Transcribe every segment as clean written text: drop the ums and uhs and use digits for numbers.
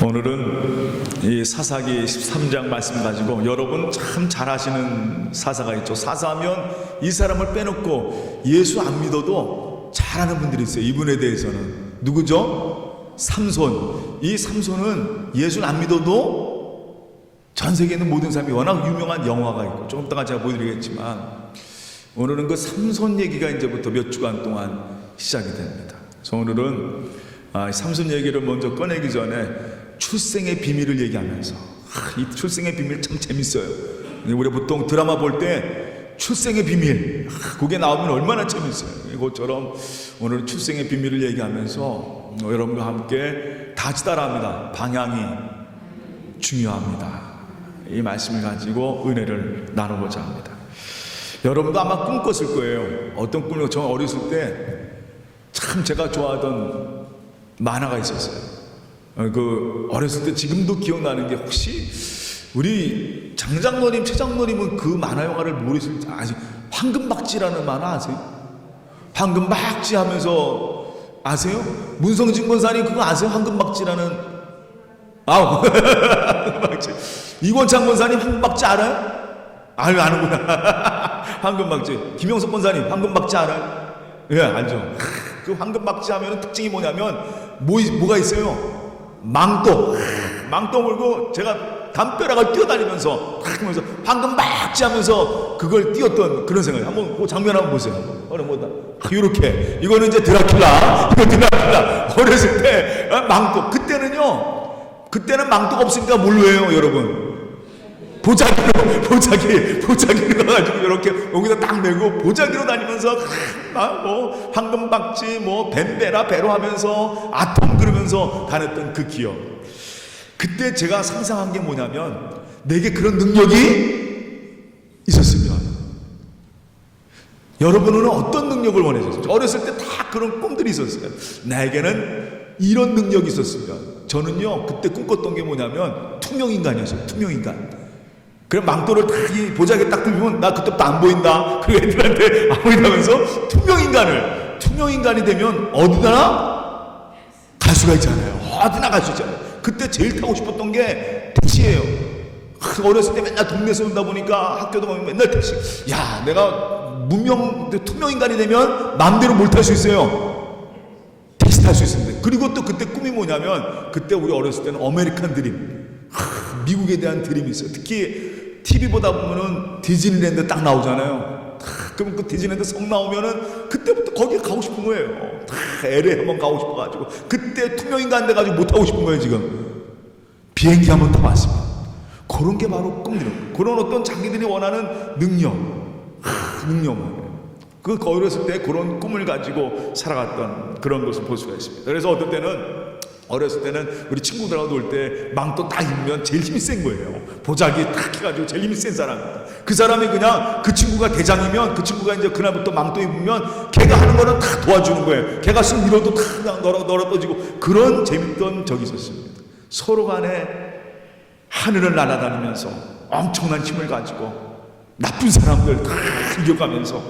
오늘은 이 사사기 13장 말씀 가지고 여러분 참 잘 아시는 사사가 있죠. 사사하면 이 사람을 빼놓고 예수 안 믿어도 잘하는 분들이 있어요. 이분에 대해서는 누구죠? 삼손. 이 삼손은 예수 안 믿어도 전 세계에 있는 모든 사람이 워낙 유명한 영화가 있고, 조금 이따가 제가 보여드리겠지만 오늘은 그 삼손 얘기가 이제부터 몇 주간 동안 시작이 됩니다. 그래서 오늘은 삼손 얘기를 먼저 꺼내기 전에 출생의 비밀을 얘기하면서 이 출생의 비밀 참 재밌어요. 우리가 보통 드라마 볼 때 출생의 비밀 그게 나오면 얼마나 재밌어요. 이것처럼 오늘은 출생의 비밀을 얘기하면서 여러분과 함께 다 같이 따라합니다. 방향이 중요합니다. 이 말씀을 가지고 은혜를 나눠보자 합니다. 여러분도 아마 꿈 꿨을 거예요. 어떤 꿈을, 저 어렸을 때 참 제가 좋아하던 만화가 있었어요. 그 어렸을 때 지금도 기억나는 게, 혹시 우리 장장로님, 최장로님은 그 만화 영화를 모르실지 아직 황금박쥐라는 만화 아세요? 황금박쥐 하면서 아세요? 문성진 권사님 그거 아세요? 황금박쥐라는 황금박쥐. 이권창 권사님 황금박쥐 알아요? 아는구나. 황금박쥐. 김영석 권사님 황금박쥐 알아요? 예, 알죠. 그 황금박쥐 하면 특징이 뭐냐면 뭐가 있어요? 망토 물고 제가 담벼락을 뛰어다니면서 탁 하면서 황금박쥐 하면서 그걸 뛰었던 그런 생각이. 한번 그 장면 한번 보세요. 이렇게 이거는 이제 드라큘라. 이거 드라큘라. 어렸을 때 망토. 그때는 망토가 없으니까 뭘로 해요, 여러분? 보자기로 가가지고 이렇게 여기다 딱 메고 보자기로 다니면서 뭐 황금박쥐 뭐 뱀베라 배로 하면서 아톰 그러면서 다녔던 그 기억. 그때 제가 상상한 게 뭐냐면, 내게 그런 능력이 있었으면, 여러분은 어떤 능력을 원하셨어요? 어렸을 때 다 그런 꿈들이 있었어요. 나에게는 이런 능력이 있었으면. 저는요 그때 꿈꿨던 게 뭐냐면 투명인간이었어요. 투명인간. 그럼 망토를 딱 보자기에 딱 들면 나 그때부터 안 보인다. 그리고 애들한테 안 보인다면서 투명인간이 되면 어디나 갈 수가 있잖아요. 어디나 갈 수 있잖아요. 그때 제일 타고 싶었던 게 택시예요. 어렸을 때 맨날 동네에서 온다 보니까 학교도 가면 맨날 택시. 야, 내가 투명인간이 되면 마음대로 뭘 탈 수 있어요? 택시 탈 수 있습니다. 그리고 또 그때 꿈이 뭐냐면, 그때 우리 어렸을 때는 아메리칸 드림, 미국에 대한 드림이 있어요. 특히 TV 보다 보면은 디즈니랜드 딱 나오잖아요. 그럼 그 디즈니랜드 성 나오면은 그때부터 거기에 가고 싶은 거예요. LA 한번 가고 싶어가지고. 그때 투명인간 돼가지고 못 타고 싶은 거예요. 지금 비행기 한번 타봤습니다. 그런 게 바로 꿈이에요. 그런 어떤 자기들이 원하는 능력. 그 어렸을 때 그런 꿈을 가지고 살아갔던 그런 것을 볼 수가 있습니다. 그래서 어렸을 때는 우리 친구들하고 놀 때 망토 딱 입으면 제일 힘이 센 거예요. 보자기 딱 해가지고 제일 힘이 센 사람입니다. 그 사람이 그냥 그 친구가 대장이면 그 친구가 이제 그날부터 망토 입으면 걔가 하는 거는 다 도와주는 거예요. 걔가 쓱 밀어도 다 그냥 널어 떠지고, 그런 재밌던 적이 있었습니다. 서로 간에 하늘을 날아다니면서 엄청난 힘을 가지고 나쁜 사람들 다 이겨가면서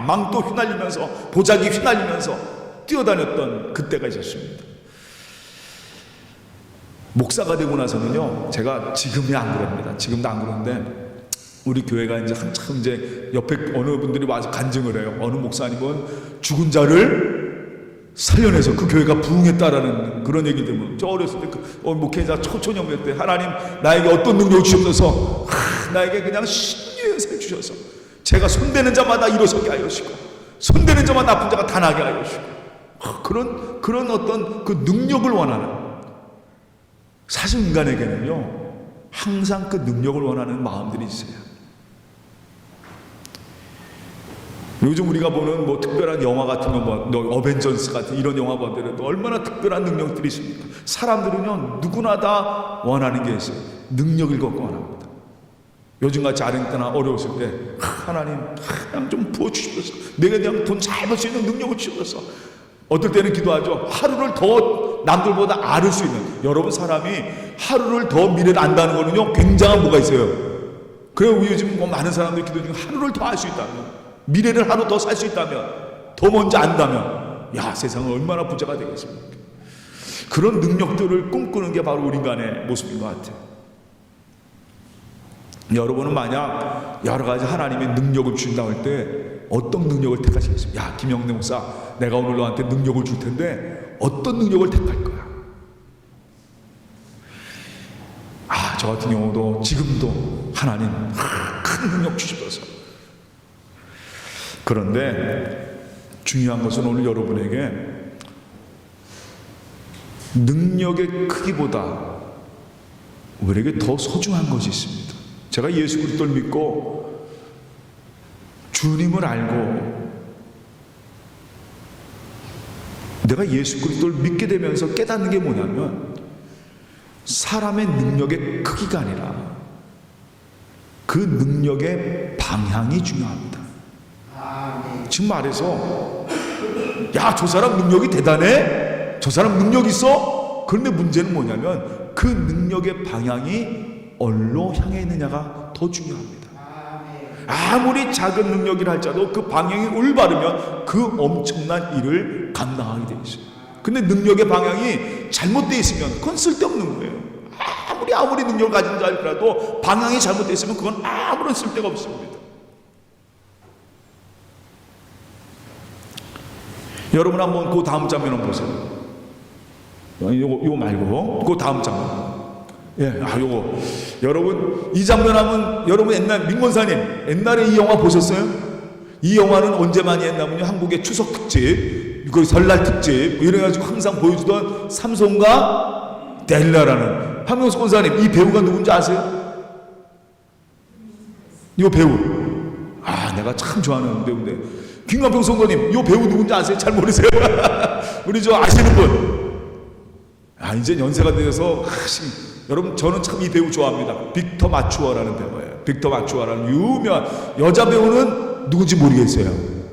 망토 휘날리면서 보자기 휘날리면서 뛰어다녔던 그때가 있었습니다. 목사가 되고 나서는요, 제가 지금이 안 그럽니다. 지금도 안 그런데 우리 교회가 이제 한참 이제 옆에 어느 분들이 와서 간증을 해요. 어느 목사님은 죽은 자를 살려내서 그 교회가 부흥했다라는 그런 얘기 들으면, 저 어렸을 때 목회자 초초년부 때 하나님 나에게 어떤 능력을 주셔서 나에게 그냥 신유의 살 주셔서 제가 손대는 자마다 일어서게 하여주시고 손대는 자마다 아픈 자가 다 나게 하여주시고, 그런 어떤 그 능력을 원하는, 사실 인간에게는요 항상 그 능력을 원하는 마음들이 있어요. 요즘 우리가 보는 뭐 특별한 영화 같은 거, 뭐 어벤져스 같은 이런 영화 보더라도 얼마나 특별한 능력들이 있습니까? 사람들은요 누구나 다 원하는 게 있어요. 능력을 갖고 원합니다. 요즘같이 아르헨티나 어려웠을 때 하나님 그냥 좀 부어주시옵소서. 내가 그냥 돈 잘 벌 수 있는 능력을 주셔서. 어떨 때는 기도하죠. 하루를 더 남들보다 알을 수 있는. 여러분, 사람이 하루를 더 미래를 안다는 거는요 굉장한 뭐가 있어요. 그래요. 요즘 뭐 많은 사람들이 기도 중에 하루를 더 알 수 있다면, 미래를 하루 더 살 수 있다면, 더 먼저 안다면, 야, 세상은 얼마나 부자가 되겠습니까? 그런 능력들을 꿈꾸는 게 바로 우리 인간의 모습인 것 같아요. 여러분은 만약 여러 가지 하나님의 능력을 주신다고 할 때 어떤 능력을 택하시겠습니까? 야, 김영래 목사, 내가 오늘 너한테 능력을 줄 텐데 어떤 능력을 택할 거야? 저 같은 경우도 지금도 하나님 큰 능력 주셔서. 그런데 중요한 것은 오늘 여러분에게 능력의 크기보다 우리에게 더 소중한 것이 있습니다. 제가 예수 그리스도를 믿고 주님을 알고 내가 예수 그리스도를 믿게 되면서 깨닫는 게 뭐냐면 사람의 능력의 크기가 아니라 그 능력의 방향이 중요합니다. 지금 말해서 야, 저 사람 능력이 대단해? 저 사람 능력 있어? 그런데 문제는 뭐냐면 그 능력의 방향이 어디로 향해 있느냐가 더 중요합니다. 아무리 작은 능력이라 할지라도 그 방향이 올바르면 그 엄청난 일을 감당하게 되어 있어요. 근데 능력의 방향이 잘못되어 있으면 그건 쓸데없는 거예요. 아무리 능력을 가진 자라도 방향이 잘못되어 있으면 그건 아무런 쓸데가 없습니다. 여러분 한번 그 다음 장면 한번 보세요. 요거 말고 그 다음 장면. 요거 여러분 이 장면 하면 여러분 옛날 민권사님 옛날에 이 영화 보셨어요? 이 영화는 언제 많이 했냐면요, 한국의 추석 특집, 그 설날 특집 이래가지고 항상 보여주던 삼손과 델라라는 한명수 권사님, 이 배우가 누군지 아세요? 이 배우 내가 참 좋아하는 배우인데 김관평 선거님, 이 배우 누군지 아세요? 잘 모르세요? 우리 저 아시는 분? 이제 연세가 되어서 여러분 저는 참 이 배우 좋아합니다. 빅터 마추어라는 배우예요. 빅터 마추어라는 유명한 여자 배우는 누군지 모르겠어요.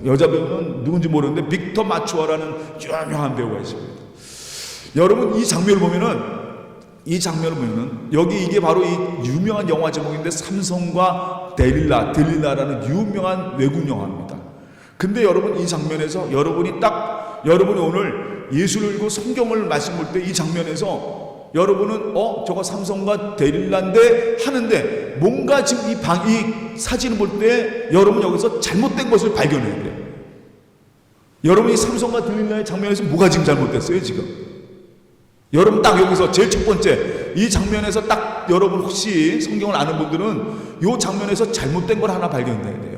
여자 배우는 누군지 모르는데 빅터 마추어라는 유명한 배우가 있습니다. 여러분 이 장면을 보면은 여기 이게 바로 이 유명한 영화 제목인데 삼손과 델릴라라는 유명한 외국 영화입니다. 근데 여러분 이 장면에서 여러분이 오늘 예수를 읽고 성경을 말씀 볼 때 이 장면에서 여러분은 저거 삼손과 델릴라인데 하는데 뭔가 지금 이 사진을 볼 때 여러분 여기서 잘못된 것을 발견해야 돼요. 여러분이 삼손과 델릴라의 장면에서 뭐가 지금 잘못됐어요 지금? 여러분 딱 여기서 제일 첫 번째 이 장면에서 딱 여러분 혹시 성경을 아는 분들은 이 장면에서 잘못된 걸 하나 발견해야 돼요.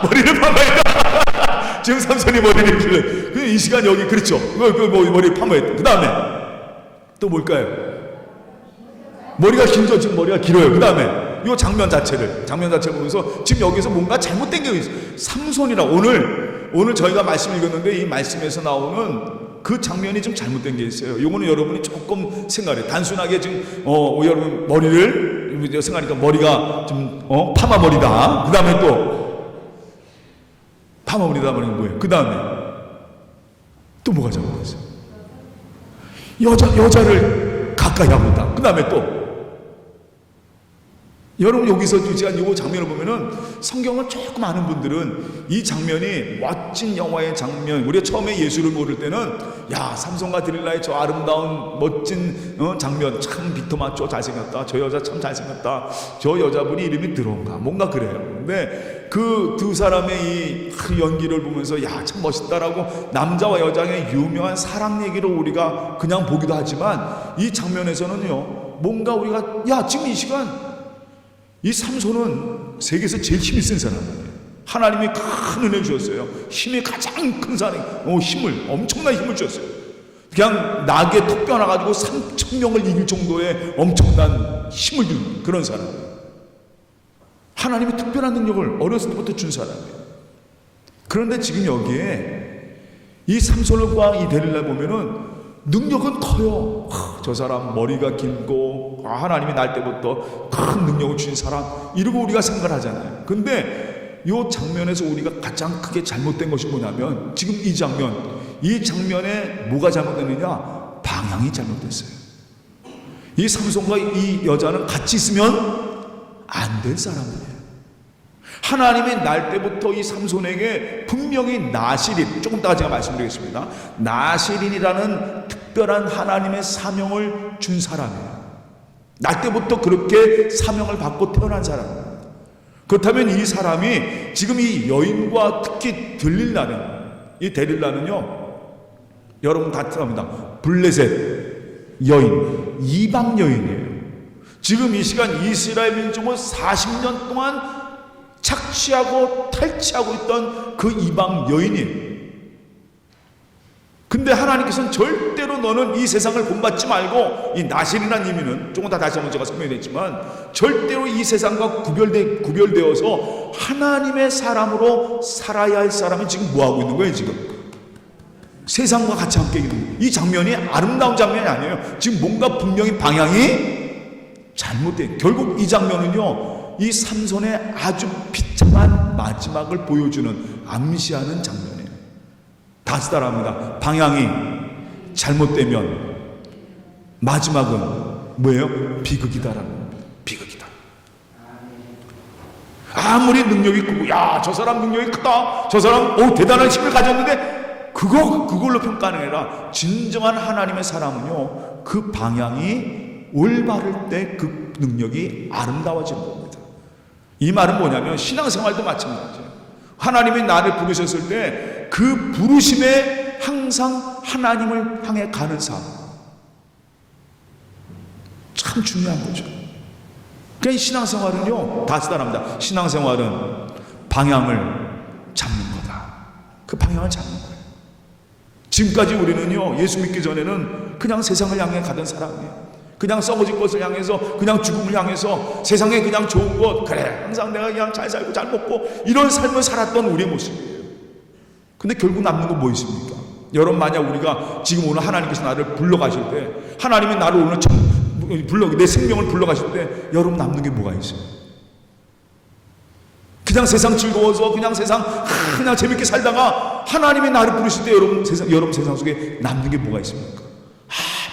머리를 파마했다. 지금 삼손이 머리를 길러. 이 시간 여기 그렇죠. 머리 파마했다. 그 다음에 또 뭘까요? 머리가 길죠. 지금 머리가 길어요. 그 다음에 이 장면 자체를 보면서 지금 여기서 뭔가 잘못된 게 있어요. 삼손이라 오늘 저희가 말씀 읽었는데 이 말씀에서 나오는 그 장면이 좀 잘못된 게 있어요. 이거는 여러분이 조금 생각해. 단순하게 지금 여러분 머리를 생각하니까 머리가 좀 파마 머리다. 그 다음에 또 파마 머리다 말은 뭐예요? 그 다음에 또 뭐가 잘못됐어요? 여자를 가까이 하고다. 그 다음에 또 여러분 여기서 제가 이 장면을 보면은 성경을 조금 아는 분들은 이 장면이 멋진 영화의 장면, 우리가 처음에 예수를 모를 때는 야, 삼손과 델릴라의 저 아름다운 멋진 장면, 참 빅터 마추어 잘생겼다, 저 여자 참 잘생겼다, 저 여자분이 이름이 드론가 뭔가 그래요. 근데 그 두 사람의 이 연기를 보면서 야, 참 멋있다라고 남자와 여자의 유명한 사랑 얘기를 우리가 그냥 보기도 하지만 이 장면에서는요, 뭔가 우리가 야, 지금 이 시간 이 삼손은 세계에서 제일 힘이 센 사람이에요. 하나님이 큰 은혜를 주셨어요. 힘이 가장 큰 사람, 엄청난 힘을 주셨어요. 그냥 낙에 턱 껴놔가지고 3,000명을 이길 정도의 엄청난 힘을 준 그런 사람. 하나님이 특별한 능력을 어렸을 때부터 준 사람이에요. 그런데 지금 여기에 이 삼손과 이 델릴라 보면은 능력은 커요. 저 사람 머리가 길고 하나님이 날 때부터 큰 능력을 주신 사람 이러고 우리가 생각을 하잖아요. 근데 이 장면에서 우리가 가장 크게 잘못된 것이 뭐냐면 지금 이 장면에 뭐가 잘못됐느냐? 방향이 잘못됐어요. 이 삼손과 이 여자는 같이 있으면 안 될 사람이에요. 하나님의 날 때부터 이 삼손에게 분명히 나실인, 조금 이따가 제가 말씀드리겠습니다. 나실인이라는 특별한 하나님의 사명을 준 사람이에요. 날 때부터 그렇게 사명을 받고 태어난 사람입니다. 그렇다면 이 사람이 지금 이 여인과 특히 들릴라는, 이 데릴라는요, 여러분 다 합니다. 블레셋 여인, 이방 여인이에요. 지금 이 시간 이스라엘 민족은 40년 동안 착취하고 탈취하고 있던 그 이방 여인이에요. 근데 하나님께서는 절대로 너는 이 세상을 본받지 말고, 이 나실이라는 의미는 조금 다 다시 한번 제가 설명했지만 절대로 이 세상과 구별되어서 하나님의 사람으로 살아야 할 사람이 지금 뭐하고 있는 거예요? 지금 세상과 같이 함께 있는 거예요. 이 장면이 아름다운 장면이 아니에요. 지금 뭔가 분명히 방향이 잘못돼요. 결국 이 장면은요, 이 삼손의 아주 비참한 마지막을 보여주는, 암시하는 장면이에요. 다시 따라합니다. 방향이 잘못되면 마지막은 뭐예요? 비극이다라는 겁니다. 비극이다. 아무리 능력이 크고, 야, 저 사람 능력이 크다, 저 사람 대단한 힘을 가졌는데, 그걸로 평가하는 게 아니라 진정한 하나님의 사람은요, 그 방향이 올바를 때 그 능력이 아름다워지는 겁니다. 이 말은 뭐냐면 신앙생활도 마찬가지예요. 하나님이 나를 부르셨을 때 그 부르심에 항상 하나님을 향해 가는 삶, 참 중요한 거죠. 그러니까 이 신앙생활은요, 다시 따라합니다. 신앙생활은 방향을 잡는 거다. 그 방향을 잡는 거예요. 지금까지 우리는요, 예수 믿기 전에는 그냥 세상을 향해 가던 사람이에요. 그냥 썩어질 것을 향해서, 그냥 죽음을 향해서, 세상에 그냥 좋은 것, 그래 항상 내가 그냥 잘 살고 잘 먹고 이런 삶을 살았던 우리의 모습이에요. 근데 결국 남는 건 뭐 있습니까? 여러분, 만약 우리가 지금 오늘 하나님께서 나를 불러가실 때, 하나님이 나를 오늘 내 생명을 불러가실 때, 여러분 남는 게 뭐가 있어요? 그냥 세상 즐거워서 그냥 세상 그냥 재밌게 살다가 하나님이 나를 부르실 때 여러분 세상 속에 남는 게 뭐가 있습니까?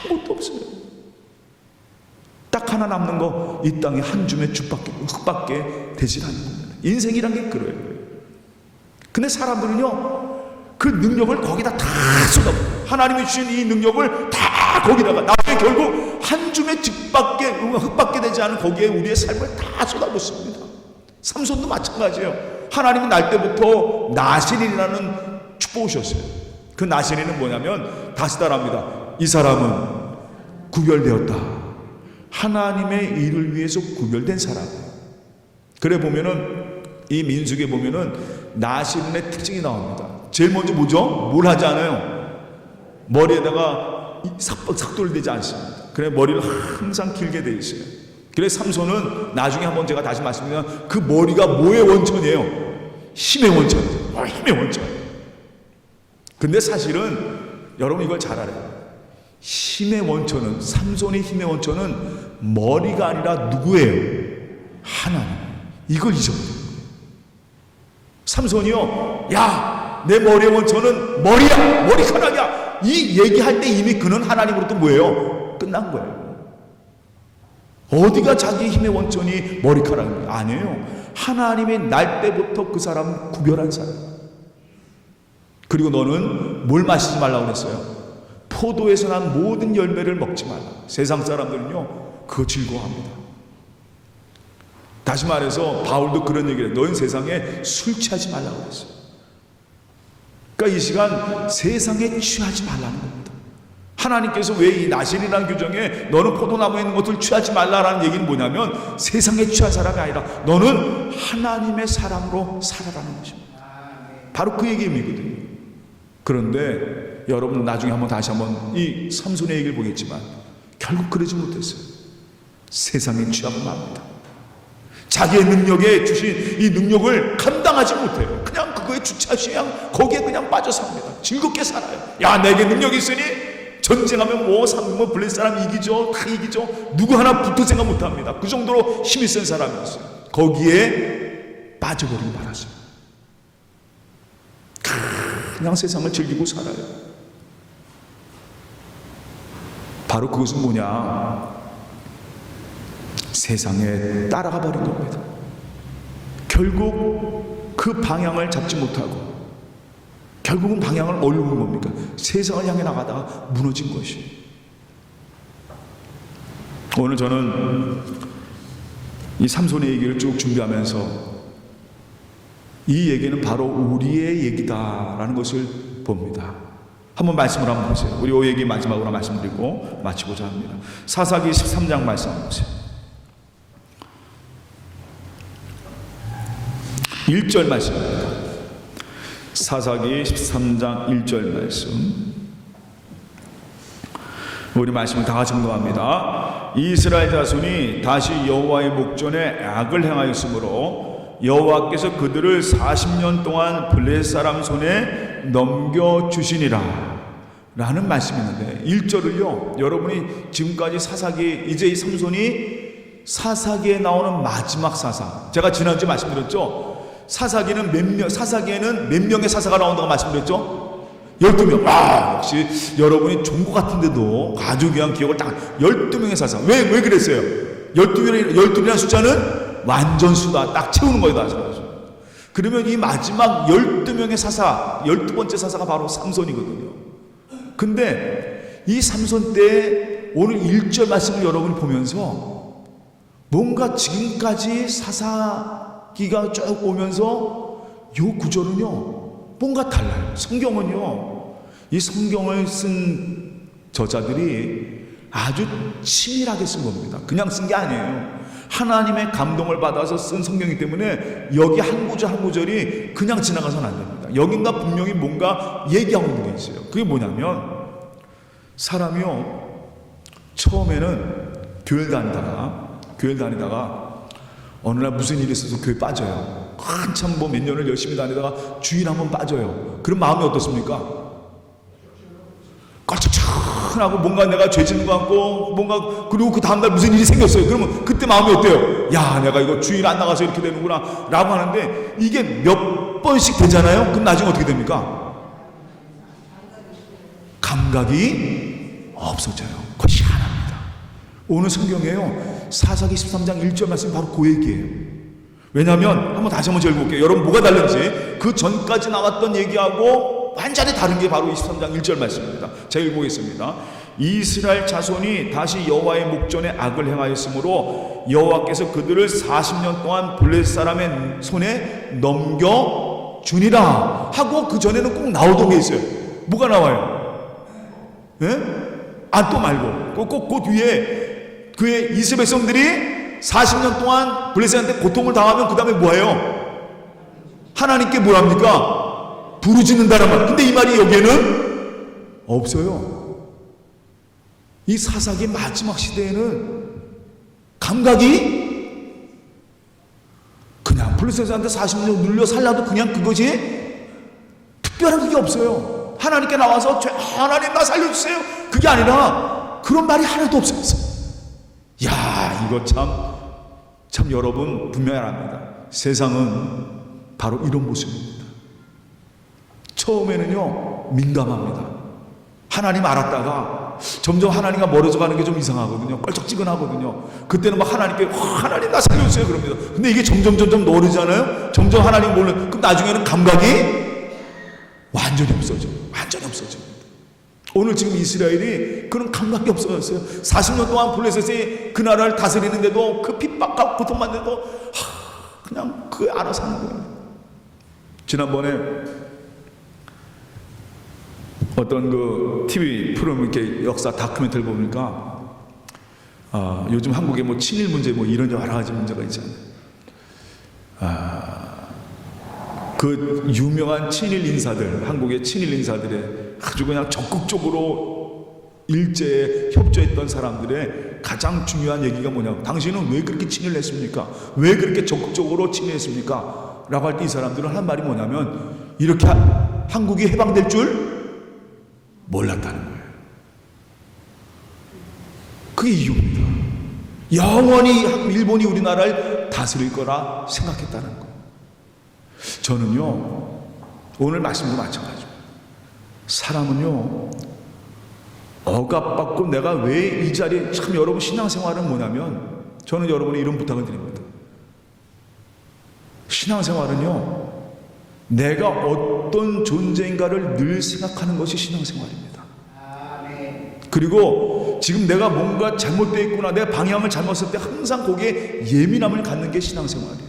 아무것도 없어요. 딱 하나 남는 거, 이 땅에 한 줌의 흙밖에 되질 않는 겁니다. 인생이란 게 그래요. 근데 사람들은요, 그 능력을 거기다 다 쏟아부어요. 하나님이 주신 이 능력을 다 거기다가, 나중에 결국 한 줌의 흙밖에 되지 않은 거기에 우리의 삶을 다 쏟아붓습니다. 삼손도 마찬가지예요. 하나님은 날 때부터 나실인이라는 축복을 주셨어요. 그 나실인은 뭐냐면, 다시 따라합니다. 이 사람은 구별되었다. 하나님의 일을 위해서 구별된 사람. 그래 보면은 이 민수기에 보면은 나실인의 특징이 나옵니다. 제일 먼저 뭐죠? 뭘 하지 않아요? 머리에다가 삭돌이 되지 않습니다. 그래 머리를 항상 길게 돼 있어요. 그래 삼손은 나중에 한번 제가 다시 말씀드리면 그 머리가 뭐의 원천이에요? 힘의 원천이에요. 힘의 원천. 근데 사실은 여러분 이걸 잘 알아요. 힘의 원천은, 삼손의 힘의 원천은 머리가 아니라 누구예요? 하나님. 이걸 잊어버려요. 삼손이요, 야, 내 머리의 원천은 머리야, 머리카락이야, 이 얘기할 때 이미 그는 하나님으로부터 뭐예요? 끝난 거예요. 어디가 자기 힘의 원천이 머리카락입니까? 아니에요. 하나님의 날 때부터 그 사람은 구별한 사람. 그리고 너는 뭘 마시지 말라고 그랬어요? 포도에서 난 모든 열매를 먹지 말라. 세상 사람들은요, 그거 즐거워합니다. 다시 말해서 바울도 그런 얘기를 해요. 너희는 세상에 술 취하지 말라고 그랬어요. 그러니까 이 시간 세상에 취하지 말라는 겁니다. 하나님께서 왜 이 나실이라는 규정에 너는 포도나무에 있는 것을 취하지 말라라는 얘기는 뭐냐면, 세상에 취한 사람이 아니라 너는 하나님의 사람으로 살아라는 것입니다. 바로 그 얘기의 의미거든요. 그런데 여러분 나중에 한번 다시 한번 이 삼손의 얘기를 보겠지만 결국 그러지 못했어요. 세상에 취하고 맙니다. 자기의 능력에 주신 이 능력을 감당하지 못해요. 그냥 그거에 주체하시 그냥 거기에 그냥 빠져 삽니다. 즐겁게 살아요. 야, 내게 능력이 있으니 전쟁하면 뭐 블레셋 사람 이기죠. 다 이기죠. 누구 하나 붙을 생각 못합니다. 그 정도로 힘이 센 사람이었어요. 거기에 빠져버리고 말았어요. 그냥 세상을 즐기고 살아요. 바로 그것은 뭐냐? 세상에 따라가 버린 겁니다. 결국 그 방향을 잡지 못하고 결국은 방향을 어디로 온 겁니까? 세상을 향해 나가다가 무너진 것이. 오늘 저는 이 삼손의 얘기를 쭉 준비하면서 이 얘기는 바로 우리의 얘기다라는 것을 봅니다. 한번 말씀을 한번 보세요. 우리 이 얘기 마지막으로 말씀드리고 마치고자 합니다. 사사기 13장 말씀 한번 보세요. 1절 말씀입니다. 사사기 13장 1절 말씀. 우리 말씀을 다 같이 공동합니다. 이스라엘 자손이 다시 여호와의 목전에 악을 행하였으므로 여호와께서 그들을 40년 동안 블레셋 사람 손에 넘겨주시니라 라는 말씀이 있는데 1절을요 여러분이 지금까지 사사기 이제 이 삼손이 사사기에 나오는 마지막 사사, 제가 지난주에 말씀드렸죠. 사사기에는 몇 명의 사사가 나온다고 말씀드렸죠? 12명. 역시 여러분이 종고 같은데도 아주 귀한 기억을 딱 12명의 사사. 왜 그랬어요? 12명이라는 숫자는 완전수다. 딱 채우는 거다. 그러면 이 마지막 12명의 사사, 12번째 사사가 바로 삼손이거든요. 근데 이 삼손 때 오늘 1절 말씀을 여러분이 보면서 뭔가 지금까지 사사기가 쭉 오면서 요 구절은요 뭔가 달라요. 성경은요 이 성경을 쓴 저자들이 아주 치밀하게 쓴 겁니다. 그냥 쓴 게 아니에요. 하나님의 감동을 받아서 쓴 성경이기 때문에 여기 한 구절 한 구절이 그냥 지나가서는 안 됩니다. 여긴가 분명히 뭔가 얘기하고 있는 게 있어요. 그게 뭐냐면 사람이요 처음에는 교회를 다니다가 어느 날 무슨 일이 있어서 교회 빠져요. 한참 몇 년을 열심히 다니다가 주일 한번 빠져요. 그럼 마음이 어떻습니까? 껄쩍하고 뭔가 내가 죄 짓는 것 같고 뭔가 그리고 그 다음날 무슨 일이 생겼어요. 그러면 그때 마음이 어때요? 야 내가 이거 주일 안 나가서 이렇게 되는구나 라고 하는데 이게 몇 번씩 되잖아요. 그럼 나중에 어떻게 됩니까? 감각이 없어져요. 그것이 하나입니다. 오늘 성경에요 사사기 13장 1절 말씀이 바로 그 얘기예요. 왜냐하면 한번 다시 한번 읽어볼게요. 여러분 뭐가 다른지 그 전까지 나왔던 얘기하고 완전히 다른 게 바로 23장 1절 말씀입니다. 제가 읽어보겠습니다. 이스라엘 자손이 다시 여호와의 목전에 악을 행하였으므로 여호와께서 그들을 40년 동안 블레셋 사람의 손에 넘겨주니라 하고 그 전에는 꼭 나오던 게 있어요. 뭐가 나와요? 예? 또 말고 그 위에 그의 이스라엘 백성들이 40년 동안 블레셋한테 고통을 당하면 그 다음에 뭐예요? 하나님께 뭐랍니까? 부르짖는다는 말. 근데 이 말이 여기에는 없어요. 이 사사기 마지막 시대에는 감각이 그냥 블레셋한테 40년 눌려 살라도 그냥 그것이 특별한 게 없어요. 하나님께 나와서 하나님 나 살려주세요 그게 아니라 그런 말이 하나도 없었어요. 야 이거 참 여러분 분명히 압니다. 세상은 바로 이런 모습입니다. 처음에는요 민감합니다. 하나님 알았다가 점점 하나님과 멀어져 가는 게 좀 이상하거든요. 껄쩍지근하거든요. 그때는 막 하나님께 하나님 나 살려주세요 그럽니다. 근데 이게 점점 멀어지잖아요. 점점 하나님 모르는. 그럼 나중에는 감각이 완전히 없어집니다. 오늘 지금 이스라엘이 그런 감각이 없어졌어요. 40년 동안 블레셋이 그 나라를 다스리는데도 그 핍박하고 고통받는데도 그냥 그 알아서 하는 거예요. 지난번에 어떤 그 TV 프로그램 이렇게 역사 다큐멘터리를 보니까 요즘 한국에 뭐 친일 문제 뭐 이런 여러 가지 문제가 있잖아요. 그 유명한 친일 인사들, 한국의 친일 인사들의 아주 그냥 적극적으로 일제에 협조했던 사람들의 가장 중요한 얘기가 뭐냐면 당신은 왜 그렇게 친일했습니까? 왜 그렇게 적극적으로 친일했습니까? 라고 할 때 이 사람들은 한 말이 뭐냐면 이렇게 한국이 해방될 줄 몰랐다는 거예요. 그게 이유입니다. 영원히 일본이 우리나라를 다스릴 거라 생각했다는 거예요. 저는요 오늘 말씀도 마찬가지입니다. 사람은요 억압받고 내가 왜 이 자리에 참 여러분 신앙생활은 뭐냐면 저는 여러분이 이런 부탁을 드립니다. 신앙생활은요, 내가 어떤 존재인가를 늘 생각하는 것이 신앙생활입니다. 그리고 지금 내가 뭔가 잘못되어 있구나, 내 방향을 잘못 썼을 때 항상 거기에 예민함을 갖는 게 신앙생활이에요.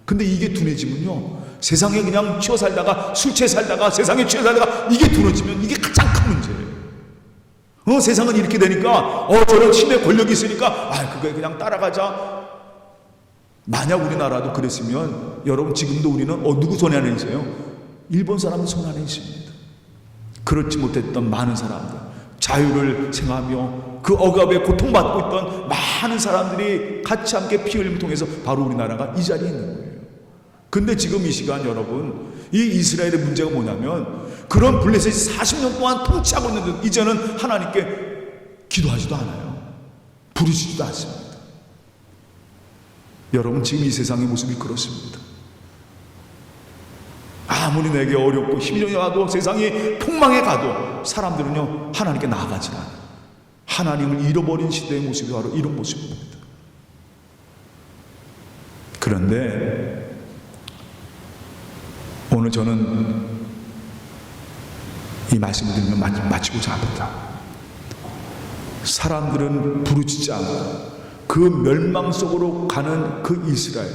근데 이게 둔해지면요, 세상에 그냥 취해 살다가, 술 취해 살다가, 세상에 취해 살다가 이게 둔해지면 이게 가장 큰 문제예요. 세상은 이렇게 되니까 저런 힘의 권력이 있으니까 그게 그냥 따라가자. 만약 우리나라도 그랬으면 여러분 지금도 우리는 누구 손 안에 있어요? 일본 사람들 손 안에 있습니다. 그렇지 못했던 많은 사람들, 자유를 생각하며 그 억압에 고통받고 있던 많은 사람들이 같이 함께 피 흘림을 통해서 바로 우리나라가 이 자리에 있는 거예요. 근데 지금 이 시간 여러분, 이 이스라엘의 문제가 뭐냐면 그런 블레셋이 40년 동안 통치하고 있는데 이제는 하나님께 기도하지도 않아요. 부르시지도 않습니다. 여러분, 지금 이 세상의 모습이 그렇습니다. 아무리 내게 어렵고 힘이 와도, 세상이 폭망해 가도 사람들은요, 하나님께 나아가지 않아요. 하나님을 잃어버린 시대의 모습이 바로 이런 모습입니다. 그런데 오늘 저는 이 말씀을 드리면 마치고자 합니다. 사람들은 부르짖지 않고 그 멸망 속으로 가는 그 이스라엘.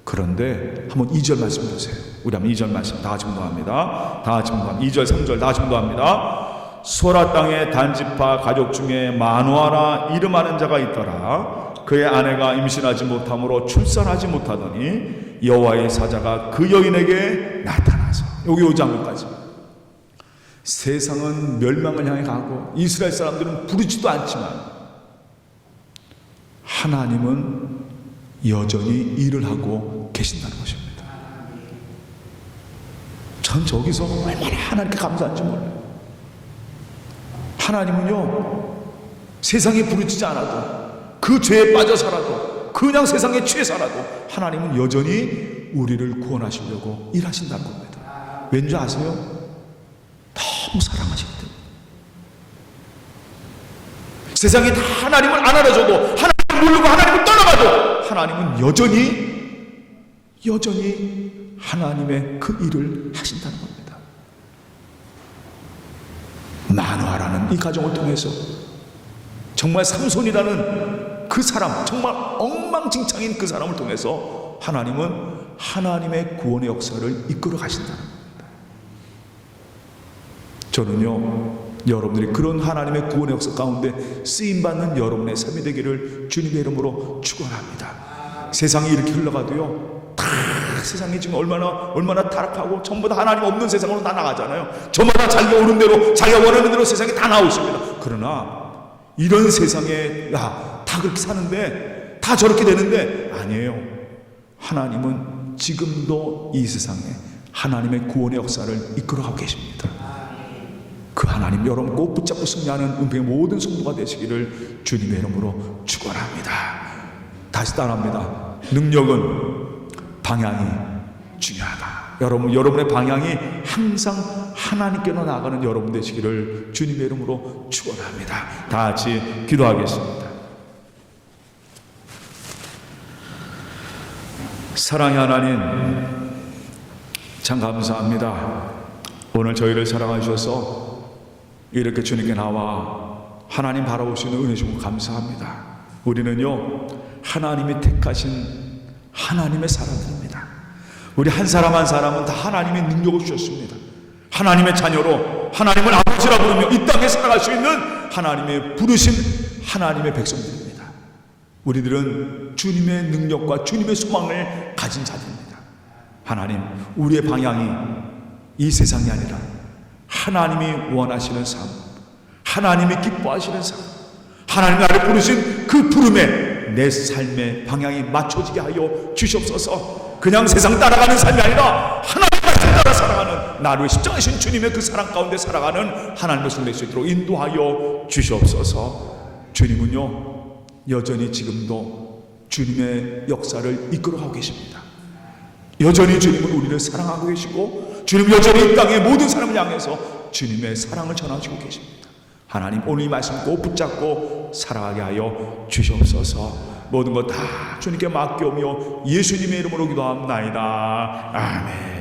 그런데 한번 2절 말씀 보세요. 우리 한번 2절 말씀 다 같이 공부합니다. 다 같이 공부합니다. 2절 3절 다 같이 공부합니다. 소라 땅의 단지파 가족 중에 마누아라 이름하는 자가 있더라. 그의 아내가 임신하지 못함으로 출산하지 못하더니 여호와의 사자가 그 여인에게 나타나서, 여기 5장까지 세상은 멸망을 향해 가고 이스라엘 사람들은 부르지도 않지만 하나님은 여전히 일을 하고 계신다는 것입니다. 전 저기서 얼마나 하나님께 감사한지 몰라요. 하나님은요, 세상에 부르짖지 않아도, 그 죄에 빠져 살아도, 그냥 세상에 취해 살아도 하나님은 여전히 우리를 구원하시려고 일하신다는 겁니다. 왠지 아세요? 너무 사랑하시기 때문에. 세상이 다 하나님을 안 알아줘도, 하나님을 모르고 하나님을 떠나가도 하나님은 여전히 하나님의 그 일을 하신다는 겁니다. 마누아라는 이 가정을 통해서 정말 삼손이라는 그 사람, 정말 엉망진창인 그 사람을 통해서 하나님은 하나님의 구원의 역사를 이끌어 가신다는 겁니다. 저는요, 여러분들이 그런 하나님의 구원의 역사 가운데 쓰임받는 여러분의 삶이 되기를 주님의 이름으로 축원합니다. 세상이 이렇게 흘러가도요, 다 세상이 지금 얼마나 타락하고 전부 다 하나님 없는 세상으로 다 나가잖아요. 저마다 자기가 오는 대로, 자기가 원하는 대로 세상이 다 나오십니다. 그러나 이런 세상에 다 그렇게 사는데, 다 저렇게 되는데, 아니에요. 하나님은 지금도 이 세상에 하나님의 구원의 역사를 이끌어가고 계십니다. 그 하나님 여러분 꼭 붙잡고 승리하는 은평의 모든 성도가 되시기를 주님의 이름으로 축원합니다. 다시 따라합니다. 능력은 방향이 중요하다. 여러분의 방향이 항상 하나님께로 나아가는 여러분 되시기를 주님의 이름으로 축원합니다. 다 같이 기도하겠습니다. 사랑의 하나님, 참 감사합니다. 오늘 저희를 사랑하셔서 이렇게 주님께 나와 하나님 바라보시는 은혜 주고 감사합니다. 우리는요, 하나님이 택하신 하나님의 사람들입니다. 우리 한 사람 한 사람은 다 하나님의 능력을 주셨습니다. 하나님의 자녀로 하나님을 아버지라 부르며 이 땅에 살아갈 수 있는 하나님의 부르신 하나님의 백성들입니다. 우리들은 주님의 능력과 주님의 소망을 가진 자들입니다. 하나님, 우리의 방향이 이 세상이 아니라 하나님이 원하시는 삶, 하나님이 기뻐하시는 삶, 하나님 나를 부르신 그 부름에 내 삶의 방향이 맞춰지게 하여 주시옵소서. 그냥 세상 따라가는 삶이 아니라 하나님 말씀 따라 살아가는, 나를 위해 십자가신 주님의 그 사랑 가운데 살아가는 하나님의 손 될 수 있도록 인도하여 주시옵소서. 주님은요, 여전히 지금도 주님의 역사를 이끌어가고 계십니다. 여전히 주님은 우리를 사랑하고 계시고, 주님 여전히 이 땅의 모든 사람을 향해서 주님의 사랑을 전하시고 계십니다. 하나님, 오늘 이 말씀 꼭 붙잡고 살아가게 하여 주시옵소서. 모든 것 다 주님께 맡겨오며 예수님의 이름으로 기도합나이다. 아멘.